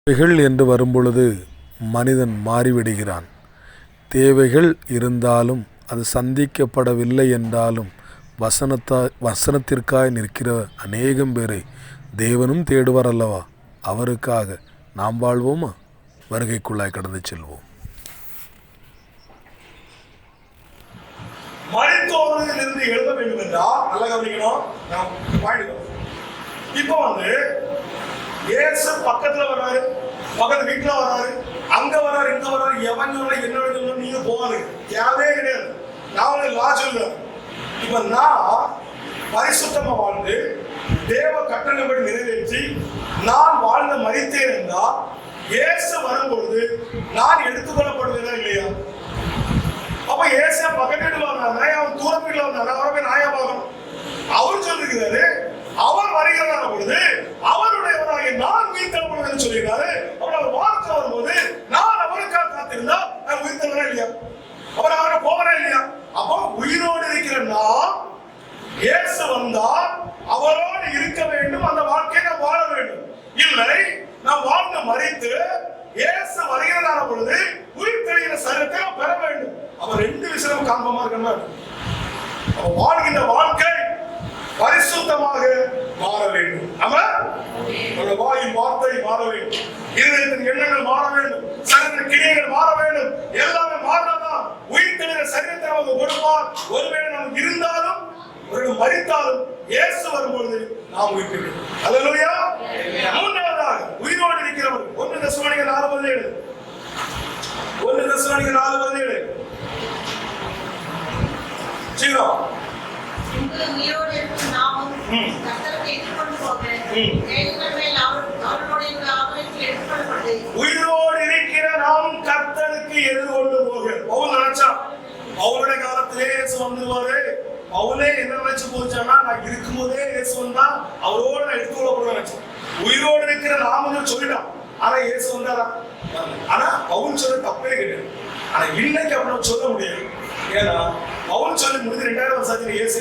தேவைகள் என்று வரும்பொழுது மனிதன் மாறிவிடுகிறான். தேவைகள் இருந்தாலும் அது சந்திக்கப்படவில்லை என்றாலும் வசனத்திற்காய் நிற்கிற அநேகம் பேரை தேவனும் தேடுவார் அல்லவா? அவருக்காக நாம் வாழ்வோமா? வருகைக்குள்ளாய் கடந்து செல்வோம். மரித்தோரிலிருந்து எழுத வேண்டும் என்றால் நல்லா கவனிக்கணும். இப்போ இயேசு பக்கத்துல வர்றாரு, பக்கத்து வீட்டுல வர்றாரு, அங்க வர்றாரு, இங்க வர்றாரு. எவன் சொல்ல என்ன சொல்ல நீங்க போவாரு தேவையே கிடையாது. நான் லா சொல்லுவேன். இப்ப நான் பரிசுத்தமா வாழ்ந்து தேவ கட்டளைப்படி நிறைவேற்றி நான் வாழ்ந்த மரித்தேன் என்றால் இயேசு வரும்பொழுது நான் எடுத்துக்கொள்ளப்படுவதா இல்லையா? அப்ப இயேசு பக்கத்துல வந்தாரு, அவன் தூரத்துல வந்தாரு, அவரை போய் நாயா பார்க்கணும். அவர் சொல்லிருக்கிறாரு, அவர் வருகிறார் பொழுது அவருடையவராக நான் உயிர்த்தெழும்புவேன் சொல்லியிருக்காரு. அவர் வார்த்தை வரும்போது நான் அவருக்காக காத்திருந்தா நான் உயிர்த்தெழுறேன் இல்லையா? அவர் அவரை போகிறேன் இல்லையா? அப்போ உயிரோடு இருக்கிற நான் இயேசு வந்தால் அவரோடு இருக்க வேண்டும், அந்த வாழ்க்கையை நான் வாழ வேண்டும். இல்லை நான் வாழ்ந்து மரித்து இயேசு வருகிறதான பொழுது உயிர் தெளிகிற சரீரத்தை நான் பெற வேண்டும். அவர் ரெண்டு விஷயம் காண்பமா இருக்கணும். அவர் வாழ்கின்ற வாழ்க்கை பரிசுத்தமாக மாற வேண்டும். நம்ம வாயின் வார்த்தை மாற வேண்டும், இதயத்தின் எண்ணங்கள் மாற வேண்டும், சரீரத்தின் கிரியைகள் மாற வேண்டும். எல்லாமே மாறினாதான் உயிர் தெளிகிற சரீரத்தை நமக்கு கொடுப்பார். ஒருவேளை நமக்கு இருந்தாலும் ஒரு மரித்தாலும் இயேசு வரும்பொழுது நாம் உயிர்க்கிறோம். அல்லேலூயா. மூன்றாவதாக உயிரோடு இருக்கிறவர் 1 தெசலோனிக்கர் 4:17. 1 தெசலோனிக்கர் 4:17. சீரோ உயிரோடு இருக்கும் நாமும் கர்த்தரை எதிர்கொண்டு போக தேவன் மேல் அவருடைய ஆவலத்தில் எடுத்துக்கொள்ளப்பட்டு உயிரோடு இருக்கிற நாம் கர்த்தருக்கு எதிர்கொண்டு போக. பவுல் நினைச்சா அவருடைய காலத்திலே இயேசு வந்துருவாரு. அவளே என்ன நினைச்சு போச்சானா, நான் இருக்கும் போதே இயேசு வந்தா அவரோட நான் எடுத்துக்கொள்ளப்படுவேன் நினைச்சேன். உயிரோடு இருக்கிற நாம சொல்லிட்டான். ஆனா இயேசு வந்தாரா? ஆனா பவுல் சொல்ல தப்பே கிடையாது. ஆனா இன்னைக்கு அப்படி சொல்ல முடியாது. ஏன்னா பவுல் சொல்லி முடிஞ்சு 2000 வருஷத்துல இயேசு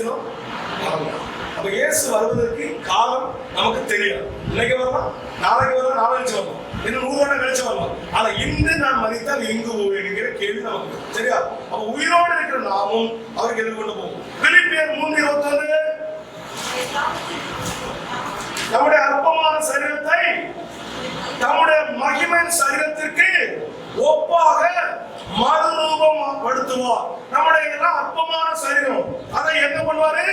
அப்ப இயேசு வருவதற்கு காலம் நமக்கு தெரியாது. இன்னைக்கு வரலாம், நாளைக்கு வரலாம், நாளைக்கு வரலாம், இன்னும் 100 வருடம் கழிச்சு வரலாம். ஆனா இன்று நான் மதித்தால் எங்கு போவேங்கிற கேள்வி நமக்கு சரியா? அப்ப உயிரோடு இருக்கிற நாமும் அவருக்கு எதிர்கொண்டு போவோம். பிலிப்பியர் 3:21 நம்முடைய அற்பமான சரீரத்தை நம்முடைய மகிமையின் சரீரத்திற்கு ஒப்பாக மறுரூபம் படுத்துவார். நம்முடைய அற்பமான சரீரம் அதை என்ன பண்ணுவாரு?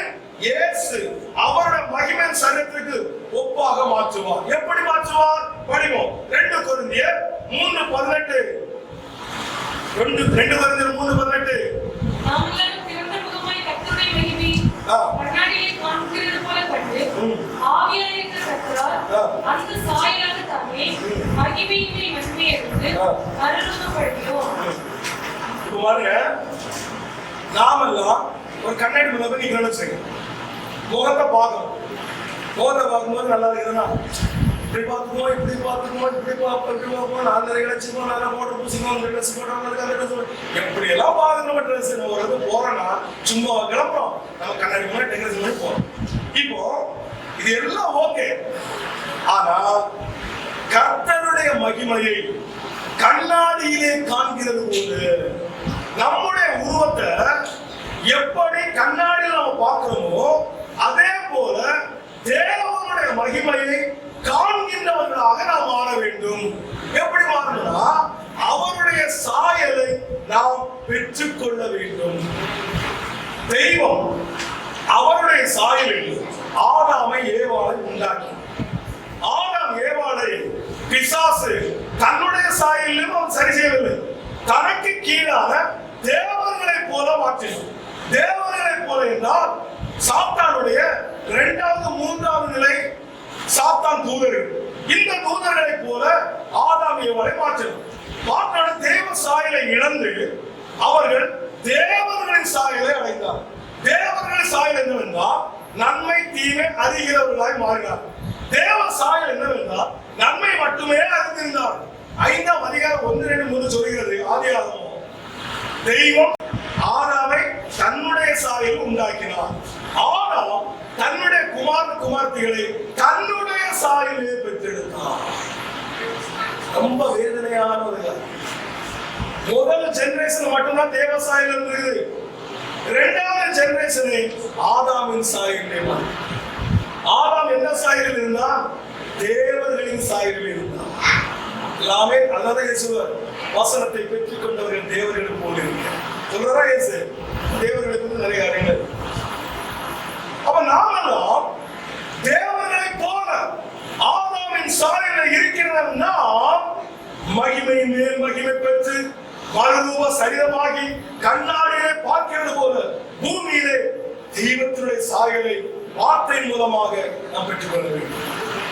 இயேசு அவருடைய மகிமையின் சரீரத்திற்கு ஒப்பாக மாற்றுவார். எப்படி மாற்றுவார்? படிவோம். 2 கொரிந்தியர் 3:18. 2 கொரிந்தியர் 3:18. நாமெல்லாம் திறந்த முகமாய் கர்த்தருடைய மகிமை கண்ணாடியில் காண்கிறது போல கண்டு ஆவியாய் இருக்கிற கர்த்தரால் அந்த சாயலாக தம்மை மகிமையின் மகிமையை எடுத்து மறுரூபப்படுத்தியோம். இப்போ பாருங்க, நாமெல்லாம் ஒரு கண்ணாடி முன்னாடி போய் நீங்க நினைச்சுங்க, முகத்தை பார்க்கணும். முகத்தை பார்க்கும்போது நல்லா இருக்குதுன்னா இப்படி பார்த்துக்குவோம், இப்படி பார்த்துக்குவோம், இப்படி பார்ப்போம், அந்த இழைச்சிக்குவோம், நல்லா போட்டு பூசிக்குவோம், அந்த ட்ரெஸ் போட்டோம், எப்படி எல்லாம் பார்க்கணும். ட்ரெஸ் ஒரு இது போறோம்னா சும்மா கிளம்புறோம், நம்ம கண்ணாடி முன்னாடி டெக்கரேஷன் பண்ணி போறோம். இப்போ இது எல்லாம் ஓகே. ஆனா கர்த்தருடைய மகிமையை கண்ணாடியிலே காண்கிறது போது நம்முடைய உருவத்தை எப்படி கண்ணாடியில் நம்ம பார்க்கிறோமோ அதே போல தேவனுடைய மகிமையை காண்கின்றவர்களாக நாம் மாற வேண்டும். எப்படி மாறணும்னா அவருடைய சாயலை நாம் பெற்றுக்கொள்ள வேண்டும். தெய்வம் அவருடைய சாயலில் ஆதாமை ஏவாளை உண்டாக்கி, ஆதாம் ஏவாளை பிசாசு தன்னுடைய சாயலிலும் அவன் சரி செய்யவில்லை, தனக்கு கீழான தேவர்களை போல மாற்றினான். தேவர்களை போல என்றால் சாத்தானுடைய 2வது 3வது நிலை சாத்தான் தூதர்கள். இந்த தூதர்களை போல ஆதாம் ஏவாளை மாற்றினான். மாற்றான தேவ சாயலை இழந்து அவர்கள் தேவர்களின் சாயலை அடைந்தார். தேவர்களின் சாயல் என்னவென்றால் நன்மை தீமை அறிகிறவர்களாய் மாறினார். தேவ சாயல் என்னவென்றால் நன்மை மட்டுமே அறிந்திருந்தார். 5ஆம் அதிகாரம் 1-2-3 சொல்கிறது. ஆதியாகமம் தெய்வம் ஆதாமை தன்னுடைய சாயல் உண்டாக்கினார். ஆதாம் தன்னுடைய குமார்த்திகளை தன்னுடைய சாயலே பெற்றெடுத்தார். ரொம்ப வேதனையான ஒரு காரியம். முதல் ஜெனரேஷன் மட்டும்தான் தேவ சாயல் இருந்தது. இரண்டாவது ஜெனரேஷன் ஆதாமின் சாயலிலே வந்து. ஆதாம் என்ன சாயலில் இருந்தான்? தேவர்களின் சாயலில் இருந்தான். எல்லாமே அல்லது இயேசுவர் வசனத்தை பெற்றுக் கொண்டவர்கள் தேவர்களுக்கு போல இருக்கிறார் சொல்றா இயேசு. தேவர்களுக்கு நிறைய காரியங்கள். அப்ப நாமெல்லாம் தேவர்களை போல ஆதாமின் சாயலில் இருக்கிறது. நாம் மகிமையின் மேல் மகிமை பெற்று மறுரூப சரீரமாகி கண்ணாடியை பார்க்கிறது போல பூமியிலே தெய்வத்தினுடைய சாயலை வார்த்தையின் மூலமாக நாம் பெற்றுக்கொள்ள வேண்டும்.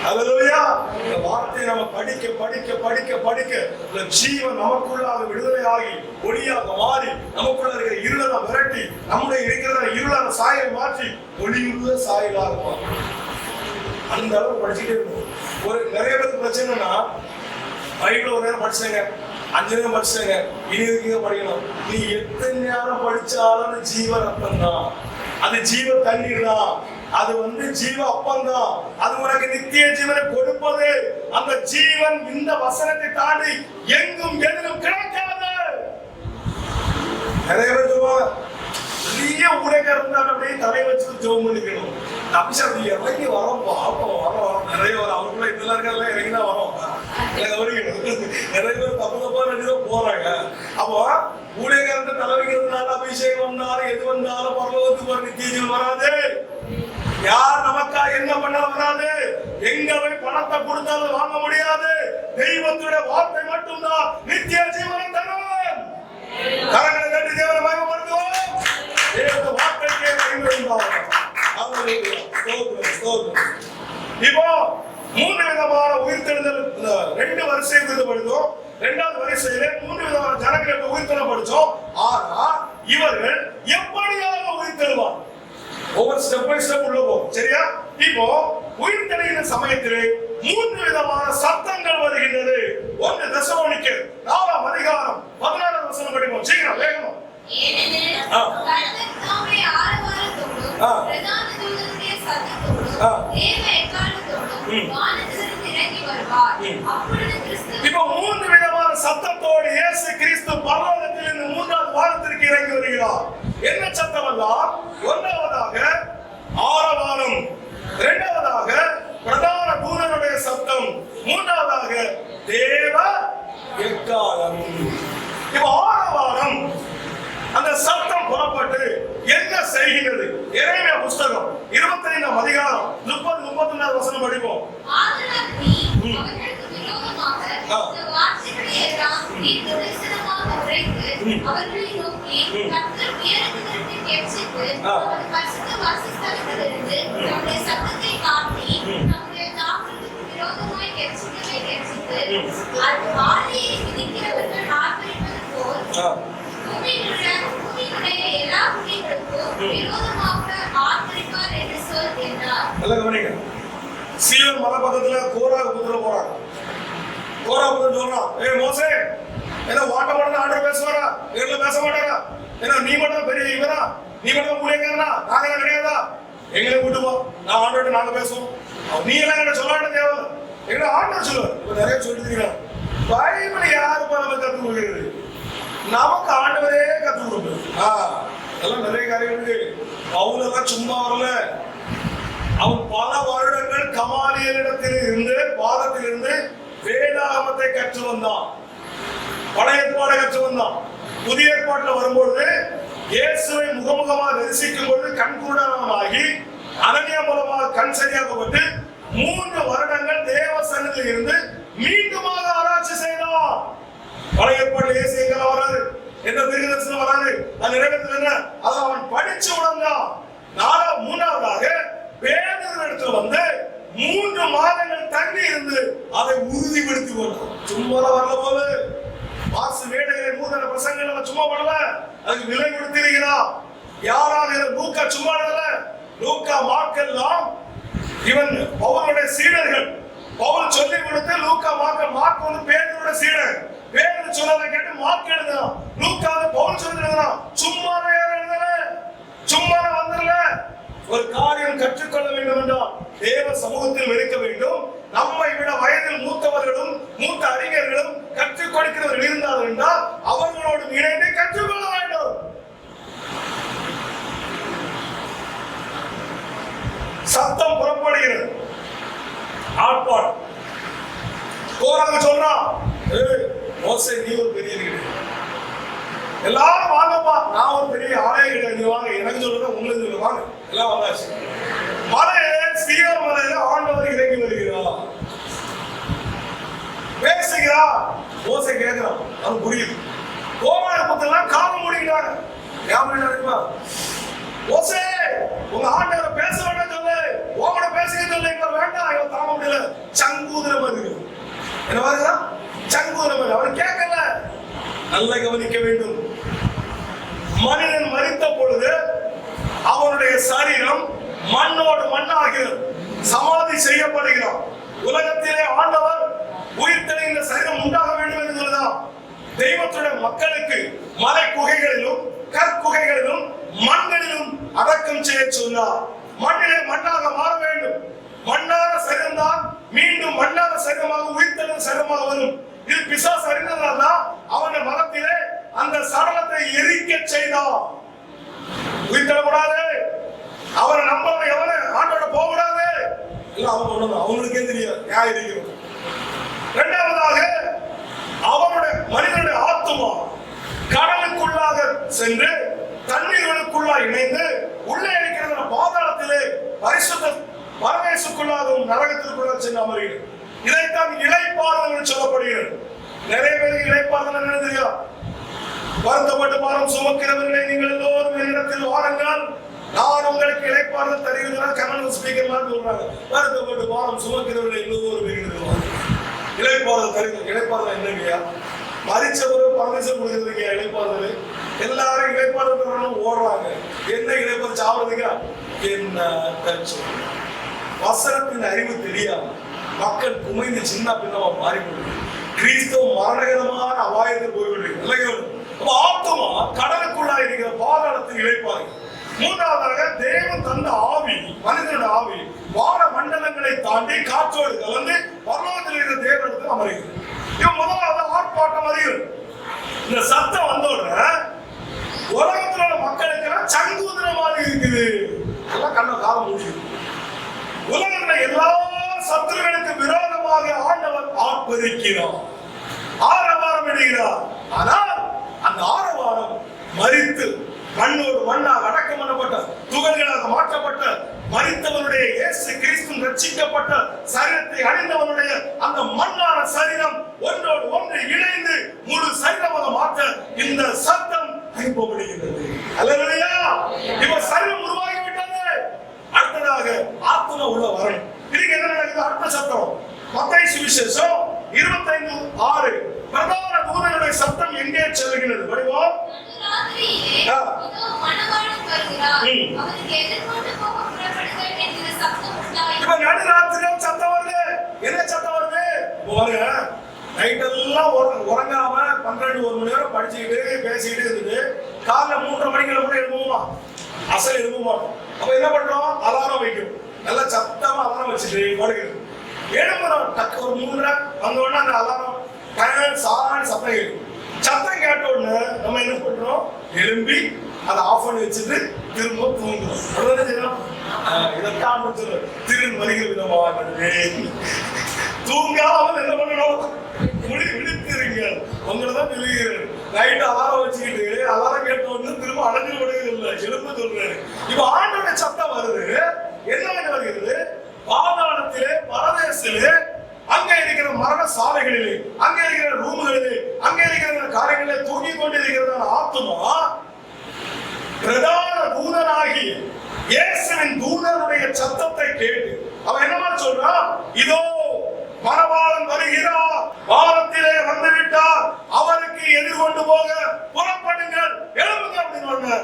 அல்லேலூயா. இந்த வார்த்தையை நம்ம படிக்க படிக்க படிக்க படிக்க இந்த ஜீவன் நமக்குள்ளாக விடுதலையாகி ஒளியாக மாறி நமக்குள்ள இருக்கிற இருளை விரட்டி நம்முடைய இருக்கிற இருளான சாயலை மாற்றி ஒளியுள்ள சாயலாக மாறும். அந்த அளவு படிச்சுட்டே இருக்கும். ஒரு நிறைய பேருக்கு பிரச்சனைனா பைபிள் ஒரு நேரம் படிச்சாங்க, 5 நேரம் படிச்சாங்க, இனி இருக்கீங்க படிக்கணும். நீ எத்தனை நேரம் படிச்சாலும் ஜீவ ரத்தம் தான், அது ஜீவ தண்ணீர் தான், அது ஜீவ அப்பம் தான், அது உனக்கு நித்திய ஜீவனை கொடுப்பது. அந்த ஜீவன் இந்த வசனத்தை தாண்டி எங்கும் எதிலும் கிடைக்காது. நிறைய பேர் சொல்லுவாங்க, பெரிய ஊழியக்காரர் இருந்தா அப்படியே தலை வச்சு ஜெபம் பண்ணிக்கணும். அபிஷேகம் இறங்கி வரோம் வரோம் நிறைய வரும். அவருக்குள்ள இதெல்லாம் இருக்கலாம் இறங்கினா வரோம். நிறைய பேர் தப்பு நினைச்சு போறாங்க. அப்போ ஊழியக்காரன் தலை வைக்கிறதுனால அபிஷேகம் வந்தாலும் எது வந்தாலும் பரலோகத்துக்கு ஒரு நித்திய ஜீவன் வராது. யார் நமக்கா என்ன பண்ணாலும் வராது. எங்க போய் பணத்தை கொடுத்தாலும் வாங்க முடியாது. தெய்வத்துடைய வார்த்தை மட்டும்தான் நித்திய ஜீவனை தரும். கரங்களை தட்டி தேவனை மகிமைப்படுத்துவோம். தேவனுடைய வார்த்தைக்கே மகிமை உண்டாகும். இப்போ 3 விதமான உயிர்த்தெழுதல் 2 வரிசை படித்தோம். 2வது வரிசையில 3 விதமான ஜனங்களுக்கு உயிர்த்தெழுதல் படிச்சோம். ஆனா இவர்கள் எப்படியாக உயிர்த்தெழுவார்? ஒவ்வொரு ஸ்டெப் பை ஸ்டெப் உள்ள போகும். சரியா? இப்போ உயிர்த்தெழுகிற சமயத்திலே 3 விதமான சத்தங்கள் வருகின்றது. 1 தெசலோனிக்கேயர் 4ஆம் அதிகாரம் 16ஆம் வசனம் படிப்போம். சீக்கிரம் வேகமா. ஏனெனில் கர்த்தர் தாமே ஆரவாரத்தோடும் பிரதான தூதனுடைய சத்தத்தோடும் தேவ எக்காளத்தோடும் வானத்திலிருந்து இறங்கி வருவார். அப்பொழுது கிறிஸ்து இப்போ 3 விதமான சத்தத்தோடு இயேசு கிறிஸ்து பரலோகத்திலிருந்து 3வது வானத்திற்கு இறங்கி வருகிறார். என்ன சத்தம் எல்லாம்? 1வதாக ஆரவாரம், 2வதாக பிரதான தூதனுடைய சத்தம், 3வதாக தேவ எக்காளம். இப்போ ஆரவாரம் அந்த சத்தம் புறப்பட்டு என்ன செய்கிறது? எரேமியா புத்தகம் 25ஆம் அதிகாரம் 30-31 வசனம் படிப்போம். ஆதலால் நீ அவர்களுக்கு விரோதமாக இந்த வார்த்தைகளை எல்லாம் தீர்க்கதரிசனமாக உரைத்து அவர்களை நோக்கி கர்த்தர் உயரத்திலிருந்து கெர்ச்சித்து அவர் பரிசுத்த வாசஸ்தலத்திலிருந்து நம்முடைய சத்தத்தை காட்டி நம்முடைய தாக்குதலுக்கு விரோதமாய் கெர்ச்சித்து ஆலையை மிதிக்கிறவர்கள் ஆர்ப்பரிப்பது போல் பூமியினுடைய எல்லா குடிகளுக்கும் விரோதமாக ஆர்ப்பரிப்பார் என்று சொல் என்றார். நல்லா கவனிங்க. சீயோன் மலை பக்கத்துல கோரா புத்திர போறாங்க. கோரா புத்திர சொல்றான், ஏய் மோசே, என்ன வாட்ட மாட்டா ஆண்டவர் பேசுவாரா? எங்கள பேச மாட்டாரா? என்ன நீ மட்டும் பெரிய இவரா? நீ மட்டும் ஊழியக்காரனா? நாங்க கிடையாதா? எங்களை கூட்டு போ, நான் ஆண்டவர்கிட்ட நாங்க பேசுவோம். நீ எல்லாம் என்ன சொல்லாட்ட தேவை, எங்களை ஆண்டவர் சொல்லுவார். இப்ப நிறைய சொல்லிட்டு பைபிள் யாருப்பா நம்ம கற்றுக் கொடுக்கிறது? நமக்கு ஆண்டவரே கற்றுக் கொடுப்பது. அதெல்லாம் நிறைய காரியம் இருக்கு. பவுலெல்லாம் சும்மா வரல. அவன் பல வருடங்கள் கமாலியலிடத்தில் இருந்து பாதத்திலிருந்து வேதாகமத்தை கற்று வந்தான். பழைய ஏற்பாடை கற்று வந்தான். புதிய ஏற்பாட்டில் வரும்பொழுது இயேசுவை முகமுகமாக தரிசிக்கும் பொழுது கண்கூடானவனாகி அனனியா மூலமாக கண் சரியாக்கப்பட்டு 3 வருடங்கள் தேவ சன்னதியில் இருந்து மீண்டுமாக ஆராய்ச்சி செய்தான். பழைய ஏற்பாட்டில் இயேசு எங்கெல்லாம் வராது, எந்த தீர்க்கதரிசனம் வராது, அது நிறைவேற்றது என்ன? அதை அவன் படிச்சு உணர்ந்தான். 3வதாக பேதுருவிடத்தில் வந்து 3 மாதங்கள் தங்கி இருந்து அதை உறுதிப்படுத்தி கொண்டான். சும்மா வரல போது வாசு வேடைகளை நூதன பிரசங்கங்களை சும்மா பண்ணல, அதுக்கு விலை கொடுத்திருக்கிறான். யாராக லூக்கா சும்மா இல்ல, லூக்கா மார்க்கெல்லாம் இவன் பவுலுடைய சீடர்கள். பவுல் சொல்லி கொடுத்து லூக்கா மார்க் வந்து பேதுருடைய சீடர். பேதுரு சொன்னதை கேட்டு மார்க் எழுதுறான். லூக்கா பவுல் சொல்லி எழுதுறான். சும்மாவே எழுதல, சும்மாவே வந்துடல. ஒரு காரியம் கற்றுக்கொள்ள வேண்டும் என்றால் தேவ சமூகத்தில் இருக்க வேண்டும். நம்மை விட வயதில் மூத்தவர்களும் மூத்த அறிஞர்களும் கற்றுக் கொடுக்கிறவர்கள் இருந்தார்கள் என்றால் அவர்களோடு இணைந்து கற்றுக்கொள்ள வேண்டும். சத்தம் புறப்படுகிறது, ஆட்பாடு. கோராக சொல்றான், மோசே நீ ஒரு பெரிய கிடையாது, எல்லாரும் வாங்கப்பா, நான் ஒரு பெரிய ஆலய கிடையாது, வாங்க, எனக்கு சொல்றத உங்களுக்கு சொல்ல, வாங்க எல்லாம் வந்தாச்சு. மலையில சீயோன் மலையில ஆண்டவர் இறங்கி வருகிறார், பேசுகிறார். மோசே கேட்கிறான், அது புரியுது. கோராக பத்தெல்லாம் காலம் முடிக்கிறாங்க. மோசே உங்க ஆண்டவரை பேச வேண்டாம் சொல்லு, உங்களோட பேசுக சொல்லு, இவர் வேண்டாம், இவர் தாம முடியல. சங்கூதரம் வருது, என்ன வருதா? சங்கூதரம் வருது. அவர் கேட்கல. நல்ல கவனிக்க வேண்டும். மனிதன் மரித்த பொழுது அவனுடைய சரீரம் மண்ணோடு மண்ணாகிறது, சமாதி செய்யப்படுகிறான். உலகத்திலே ஆண்டவர் உயிர் தெளிந்த சரீரம் உண்டாக வேண்டும் என்று சொல்லுதான். தெய்வத்துடைய மக்களுக்கு மலை குகைகளிலும் கற்குகைகளிலும் மண்களிலும் அடக்கம் செய்ய சொன்னார். மண்ணிலே மண்ணாக மாற வேண்டும். மண்ணான சரீரம் தான் மீண்டும் மண்ணான சரீரமாக உயிர்த்தெழுந்த சரீரமாக வரும். இது பிசாசு அறிந்ததால் தான் அவனுடைய மனத்திலே அந்த சடலத்தை எரிக்க செய்தான். உயிர்த்தெழக்கூடாது, அவரை நம்பவ எவன ஆண்டோட போகக்கூடாது, அவங்களுக்கே தெரியாது ஏன் இருக்கிறது. இரண்டாவதாக அவனுடைய மனிதனுடைய ஆத்துமா கடலுக்குள்ளாக சென்று தண்ணீர்களுக்குள்ளாக இணைந்து உள்ளே இருக்கிற பாதாளத்திலே பரிசுத்த பரமேசுக்குள்ளாகவும் நரகத்திற்குள்ளாக சென்று அமர்கிறது. இதைத்தான் இளைப்பாறுதல் என்று சொல்லப்படுகிறது. நிறைய பேருக்கு இளைப்பாறுதல் என்ன தெரியும்? வருத்தப்பட்டு பாரம் சுமக்கிறவர்களை நீங்கள் எல்லோரும் என்னிடத்தில் வாருங்கள், நான் உங்களுக்கு இளைப்பாறுதல் தருகிறேன். கனல் ஸ்பீக்கர் மாதிரி சொல்றாங்க, வருத்தப்பட்டு பாரம் சுமக்கிறவர்களை எல்லோரும் என்னிடத்தில் வாருங்கள். இளைப்பாறுதல் தருகிறது. இளைப்பாறுதல் என்னங்கய்யா? மரிச்சவரும் பரமேஸ்வரன் கொடுக்குறதுங்க இளைப்பாறுதல். எல்லாரும் இளைப்பாறுதல் ஓடுறாங்க. என்ன இளைப்பாறு சாவதுங்க? என்ன வசனத்தின் அறிவு தெரியாம மக்கள் குமைந்து சின்ன பின்னமா மாறிக்கொண்டு கிறிஸ்தவ மரணகரமான அபாயத்தில் போய்விடுகிறது. ஆத்மா கடலுக்குள்ளா இருக்கிற பாதாளத்தில் இழைப்பாரு. மூன்றாவதாக தேவன் தந்த ஆவி, மனிதனுடைய ஆவி வான மண்டலங்களை தாண்டி காற்றோடு கலந்து பரலோகத்தில் இருக்கிற தேவனுக்கு அமர்கிறது. இவன் முதலாவது ஆர்ப்பாட்டம் அறிகிறது. இந்த சத்தம் வந்தோட உலகத்தில் உள்ள மக்களுக்கு சங்கூதரம் மாதிரி இருக்குது. எல்லாம் கண்ண காலம் முடியுது. உலகத்தில் எல்லா சத்துருகளுக்கு விரோதமாக ஆண்டவர் ஆர்ப்பரிக்கிறார், ஆரவாரம் இடுகிறார். ஆனால் அந்த ஆரவாரம் மரித்து மண்ணோடு மண்ணாக அடக்கம் பண்ணப்பட்ட துகள்களாக மாற்றப்பட்ட மரித்தவனுடைய இயேசு கிறிஸ்து ரட்சிக்கப்பட்ட சரீரத்தை அணிந்தவனுடைய அந்த மண்ணான சரீரம் ஒன்றோடு ஒன்று இணைந்து முழு சரீரமாக மாற்ற இந்த சத்தம் அனுப்பப்படுகிறது. அல்லேலூயா! இப்ப சரீரம் உருவாகிவிட்டது. அடுத்ததாக ஆத்மா உள்ள வரணும். இதுக்கு என்ன நடக்குது? அடுத்த சத்தம் மத்தேயு சுவிசேஷம் 25:6 பிரதான தூதனுடைய சத்தம் எங்கே செல்கிறது? படிவோம். இப்ப நடுராத்திரியில் சத்தம் வருது. என்ன சத்தம் வருது? பாருங்க, நைட் எல்லாம் உறங்காம 12-1 மணி நேரம் படிச்சுக்கிட்டு பேசிக்கிட்டு இருந்துட்டு காலைல 3:30 மணிக்கு கூட எழுப்புவோமா? அசல் எழுப்ப மாட்டோம். அப்ப என்ன பண்றோம்? அலாரம் வைக்கும். நல்லா சத்தமா அலாரம் வச்சுட்டு படுக்கிறது. எழுப்புறோம். டக்கு ஒரு 3:30 வந்த உடனே அந்த அலாரம் சாணி சத்தம் கேட்கும். சத்தம் கேட்ட உடனே நம்ம என்ன பண்றோம்? எழும்பி அதை ஆஃப் பண்ணி வச்சுட்டு திரும்ப தூங்குறோம். அவ்வளவுதான் செய்யணும். இதற்கான திரும்ப வருகிற விதமாக தூங்காமல் என்ன பண்ணணும்? விழித்திருங்க. உங்களதான் விழுகிறேன். நைட்டு அலாரம் வச்சுக்கிட்டு அலாரம் கேட்ட உடனே திரும்ப அடைஞ்சு விடுகிறது இல்லை, எழுப்ப சொல்றாரு. இப்ப ஆண்டோட சத்தம் வருது. என்ன வருகிறது? பாதாளத்திலே பரதேசிலே அங்க இருக்கிற மரண சாலைகளிலே, அங்க இருக்கிற ரூம்களிலே, அங்க இருக்கிற காரியங்களிலே தூங்கிக் கொண்டிருக்கிறதான ஆத்மா பிரதான தூதனாகி இயேசுவின் தூதனுடைய சத்தத்தை கேட்டு அவன் என்னமா சொல்றான்? இதோ மணவாளன் வருகிறார், வாரத்திலே வந்துவிட்டார், அவருக்கு எதிர்கொண்டு போக புறப்படுங்கள், எழுப்புங்க அப்படின்னு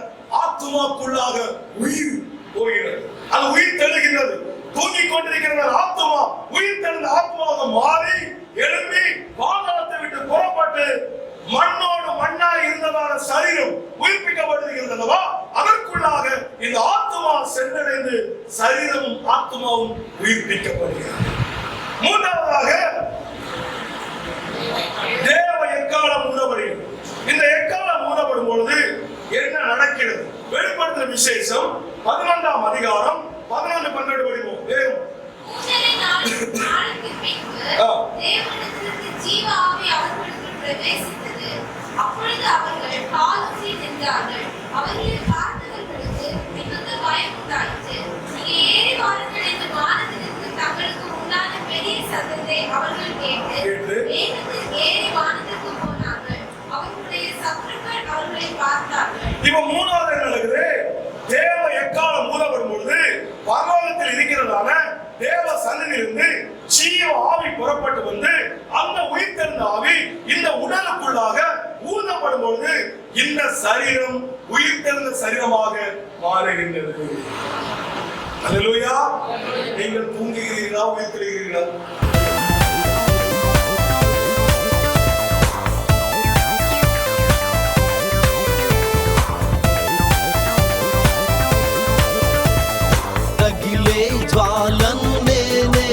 ஆத்மாக்குள்ளாக உயிர் போகிறது. அது உயிர் தெழுகின்றது. தூங்கிக் கொண்டிருக்கிற ஆத்மா உயிர் தெழுந்த ஆத்மாவாக மாறி எழும்பி பாதாளத்தை விட்டு புறப்பட்டு மண்ணோடு மண்ணாக இருந்ததான சரீரம் உயிர்ப்பிக்கப்படுகிறது. அதற்குள்ளாக இந்த ஆத்மா சென்றடைந்து சரீரமும் ஆத்மாவும் உயிர்ப்பிக்கப்படுகிறது. விசேஷம் 11ஆம் அதிகாரம் 11-12 படிப்போம். வேகம். 3 நாளுக்கு பின்பு ஆ. தேவனிடத்திலிருந்து ஜீவ ஆவி அவர்களுக்குள் பிரவேசித்தது. அப்பொழுது அவர்கள் காலூன்றி நின்றார்கள். அவர்களின் பார்த்தவர்களுக்கு மிகுந்த பயம் உண்டாயிற்று. இங்கே ஏறி வாருங்கள் என்று வானத்திலிருந்து தங்களுக்கு உண்டான பெரிய சத்தத்தை அவர்கள் கேட்டு வேகத்தில் ஏறி வானத்திற்கு போனார்கள். அவர்களுடைய சத்துருக்கள் அவர்களை பார்த்தார்கள். இப்ப மூணாவது என்ன நடக்குது? தேவ எக்காலம் ஊதப்படும் பொழுது பரலோகத்தில் இருக்கிறதான தேவ சன்னதியிலிருந்து ஜீவ ஆவி புறப்பட்டு வந்து அந்த உயிர்த்தெழுந்த ஆவி இந்த உடலுக்குள்ளாக ஊதப்படும் பொழுது இந்த சரீரம் உயிர்த்தெழுந்த சரீரமாக மாறுகின்றது. அல்லேலூயா. நீங்கள் தூங்குகிறீர்களா, உயிர்த்தெழுகிறீர்களா? రగిలే జ్వాలను నేనే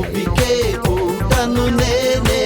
ఉబికే పూటను నేనే